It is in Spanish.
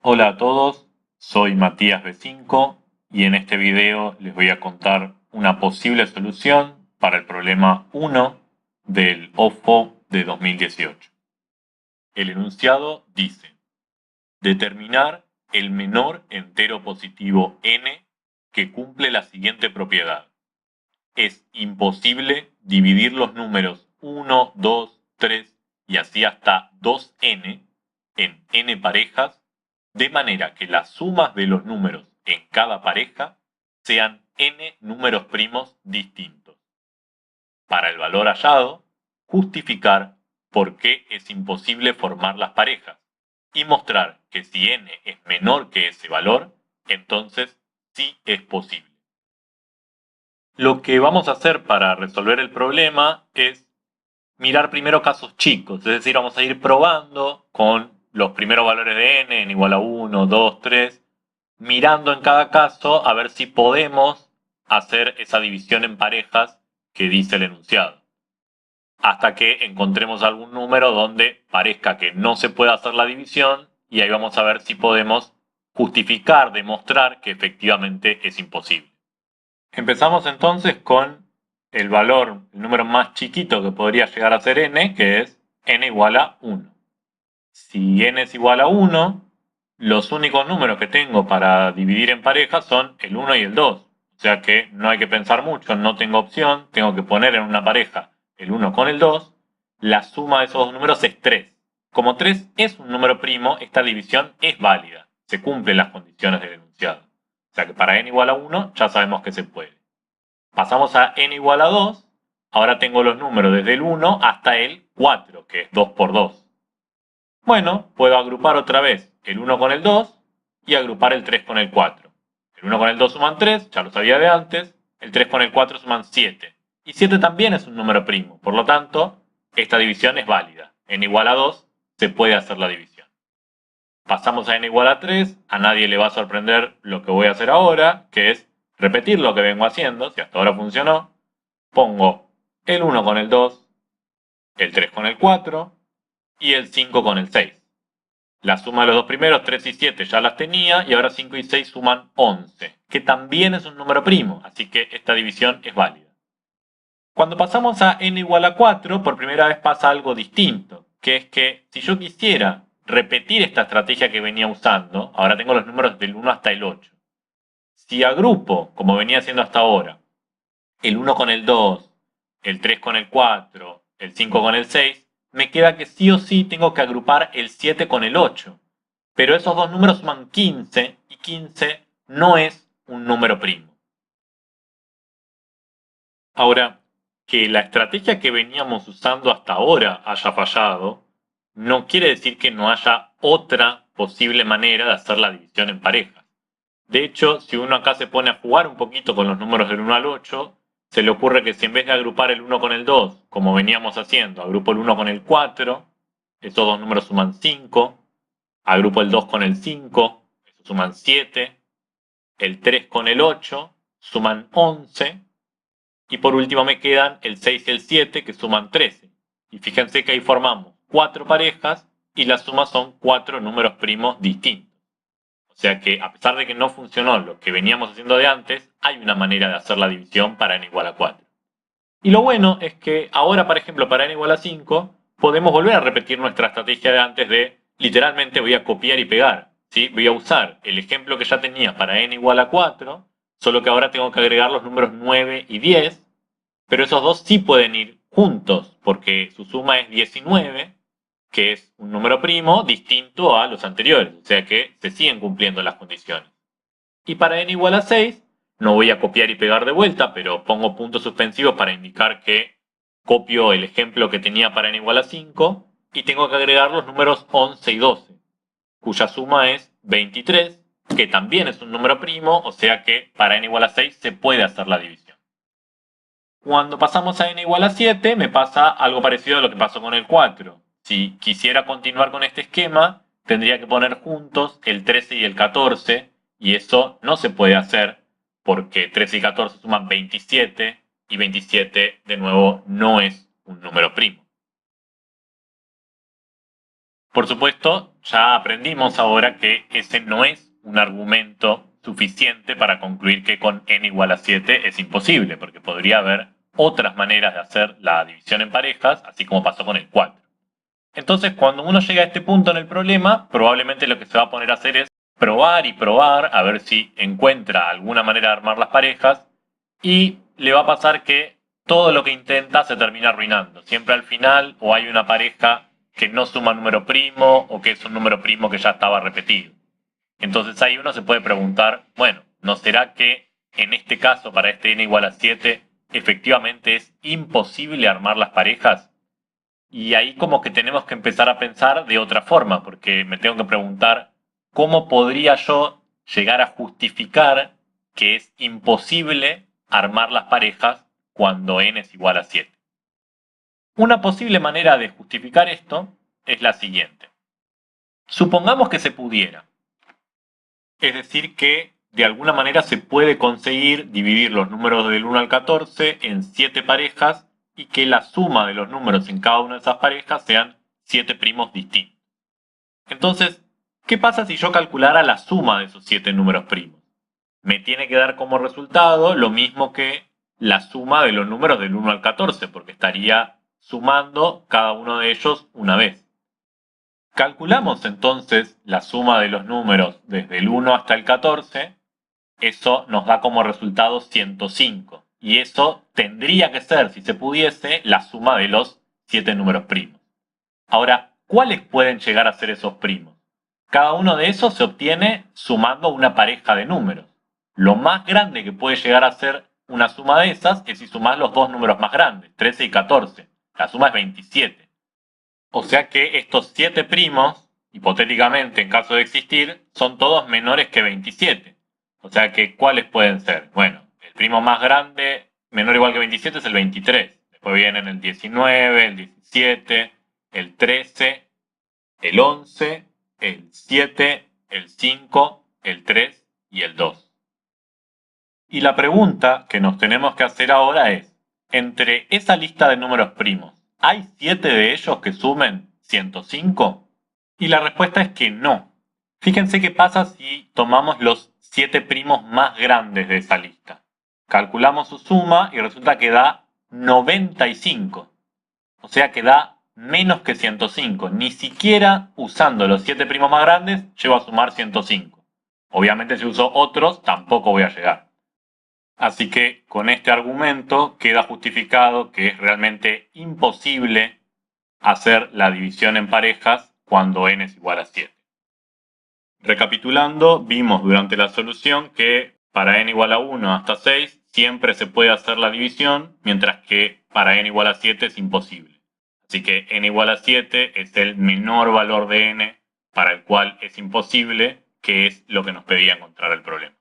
Hola a todos, soy Matías B5 y en este video les voy a contar una posible solución para el problema 1 del OFO de 2018. El enunciado dice: determinar el menor entero positivo n que cumple la siguiente propiedad. Es imposible dividir los números 1, 2, 3 y así hasta 2n en n parejas, de manera que las sumas de los números en cada pareja sean n números primos distintos. Para el valor hallado, justificar por qué es imposible formar las parejas y mostrar que si n es menor que ese valor, entonces sí es posible. Lo que vamos a hacer para resolver el problema es mirar primero casos chicos, es decir, vamos a ir probando con los primeros valores de n igual a 1, 2, 3, mirando en cada caso a ver si podemos hacer esa división en parejas que dice el enunciado, hasta que encontremos algún número donde parezca que no se puede hacer la división y ahí vamos a ver si podemos justificar, demostrar que efectivamente es imposible. Empezamos entonces con el valor, el número más chiquito que podría llegar a ser n, que es n igual a 1. Si n es igual a 1, los únicos números que tengo para dividir en parejas son el 1 y el 2. O sea que no hay que pensar mucho, no tengo opción, tengo que poner en una pareja el 1 con el 2. La suma de esos dos números es 3. Como 3 es un número primo, esta división es válida, se cumplen las condiciones del enunciado. O sea que para n igual a 1 ya sabemos que se puede. Pasamos a n igual a 2. Ahora tengo los números desde el 1 hasta el 4, que es 2 por 2. Bueno, puedo agrupar otra vez el 1 con el 2 y agrupar el 3 con el 4. El 1 con el 2 suman 3, ya lo sabía de antes. El 3 con el 4 suman 7. Y 7 también es un número primo. Por lo tanto, esta división es válida. n igual a 2 se puede hacer la división. Pasamos a n igual a 3. A nadie le va a sorprender lo que voy a hacer ahora, que es repetir lo que vengo haciendo. Si hasta ahora funcionó, pongo el 1 con el 2, el 3 con el 4 y el 5 con el 6. La suma de los dos primeros, 3 y 7, ya las tenía, y ahora 5 y 6 suman 11, que también es un número primo, así que esta división es válida. Cuando pasamos a n igual a 4, por primera vez pasa algo distinto, que es que si yo quisiera repetir esta estrategia que venía usando, ahora tengo los números del 1 hasta el 8. Si agrupo, como venía haciendo hasta ahora, el 1 con el 2, el 3 con el 4, el 5 con el 6, me queda que sí o sí tengo que agrupar el 7 con el 8. Pero esos dos números suman 15 y 15 no es un número primo. Ahora, que la estrategia que veníamos usando hasta ahora haya fallado, no quiere decir que no haya otra posible manera de hacer la división en parejas. De hecho, si uno acá se pone a jugar un poquito con los números del 1 al 8, se le ocurre que si en vez de agrupar el 1 con el 2, como veníamos haciendo, agrupo el 1 con el 4, esos dos números suman 5, agrupo el 2 con el 5, esos suman 7, el 3 con el 8, suman 11, y por último me quedan el 6 y el 7, que suman 13. Y fíjense que ahí formamos 4 parejas y la suma son 4 números primos distintos. O sea que a pesar de que no funcionó lo que veníamos haciendo de antes, hay una manera de hacer la división para n igual a 4. Y lo bueno es que ahora, por ejemplo, para n igual a 5, podemos volver a repetir nuestra estrategia de antes de literalmente voy a copiar y pegar. ¿Sí? Voy a usar el ejemplo que ya tenía para n igual a 4, solo que ahora tengo que agregar los números 9 y 10, pero esos dos sí pueden ir juntos, porque su suma es 19, que es un número primo distinto a los anteriores, o sea que se siguen cumpliendo las condiciones. Y para n igual a 6, no voy a copiar y pegar de vuelta, pero pongo puntos suspensivos para indicar que copio el ejemplo que tenía para n igual a 5, y tengo que agregar los números 11 y 12, cuya suma es 23, que también es un número primo, o sea que para n igual a 6 se puede hacer la división. Cuando pasamos a n igual a 7, me pasa algo parecido a lo que pasó con el 4. Si quisiera continuar con este esquema, tendría que poner juntos el 13 y el 14, y eso no se puede hacer porque 13 y 14 suman 27, y 27 de nuevo no es un número primo. Por supuesto, ya aprendimos ahora que ese no es un argumento suficiente para concluir que con n igual a 7 es imposible, porque podría haber otras maneras de hacer la división en parejas, así como pasó con el 4. Entonces, cuando uno llega a este punto en el problema, probablemente lo que se va a poner a hacer es probar y probar a ver si encuentra alguna manera de armar las parejas, y le va a pasar que todo lo que intenta se termina arruinando. Siempre al final o hay una pareja que no suma número primo o que es un número primo que ya estaba repetido. Entonces ahí uno se puede preguntar, bueno, ¿no será que en este caso para este n igual a 7 efectivamente es imposible armar las parejas? Y ahí como que tenemos que empezar a pensar de otra forma, porque me tengo que preguntar cómo podría yo llegar a justificar que es imposible armar las parejas cuando n es igual a 7. Una posible manera de justificar esto es la siguiente. Supongamos que se pudiera. Es decir, que de alguna manera se puede conseguir dividir los números del 1 al 14 en 7 parejas y que la suma de los números en cada una de esas parejas sean 7 primos distintos. Entonces, ¿qué pasa si yo calculara la suma de esos 7 números primos? Me tiene que dar como resultado lo mismo que la suma de los números del 1 al 14, porque estaría sumando cada uno de ellos una vez. Calculamos entonces la suma de los números desde el 1 hasta el 14, eso nos da como resultado 105. Y eso tendría que ser, si se pudiese, la suma de los 7 números primos. Ahora, ¿cuáles pueden llegar a ser esos primos? Cada uno de esos se obtiene sumando una pareja de números. Lo más grande que puede llegar a ser una suma de esas es si sumás los dos números más grandes, 13 y 14. La suma es 27. O sea que estos 7 primos, hipotéticamente en caso de existir, son todos menores que 27. O sea que, ¿cuáles pueden ser? Bueno, el primo más grande, menor o igual que 27, es el 23. Después vienen el 19, el 17, el 13, el 11, el 7, el 5, el 3 y el 2. Y la pregunta que nos tenemos que hacer ahora es, entre esa lista de números primos, ¿hay 7 de ellos que sumen 105? Y la respuesta es que no. Fíjense qué pasa si tomamos los 7 primos más grandes de esa lista. Calculamos su suma y resulta que da 95. O sea que da menos que 105. Ni siquiera usando los 7 primos más grandes llego a sumar 105. Obviamente si uso otros tampoco voy a llegar. Así que con este argumento queda justificado que es realmente imposible hacer la división en parejas cuando n es igual a 7. Recapitulando, vimos durante la solución que para n igual a 1 hasta 6 siempre se puede hacer la división, mientras que para n igual a 7 es imposible. Así que n igual a 7 es el menor valor de n para el cual es imposible, que es lo que nos pedía encontrar el problema.